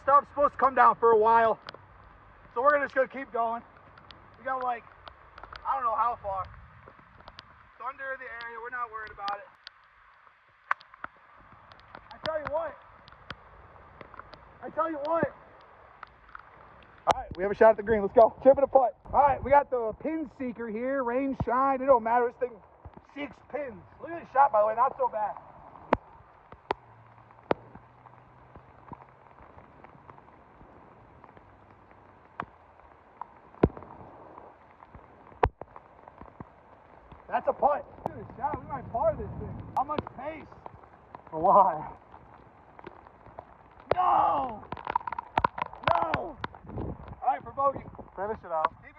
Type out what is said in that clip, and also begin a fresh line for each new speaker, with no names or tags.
stuff's supposed to come down for a while. So we're just gonna keep going. We got like, I don't know how far. It's under the area, we're not worried about it. I tell you what. All right, we have a shot at the green. Let's go. Chip and a putt. All right, we got the pin seeker here. Rain, shine, it don't matter. This thing, 6 pins. Look at this shot, by the way. Not so bad. That's a putt. Look at this shot. We might par this thing. How much pace? For why? No! No! All right, for bogey.
Finish it out.
Keep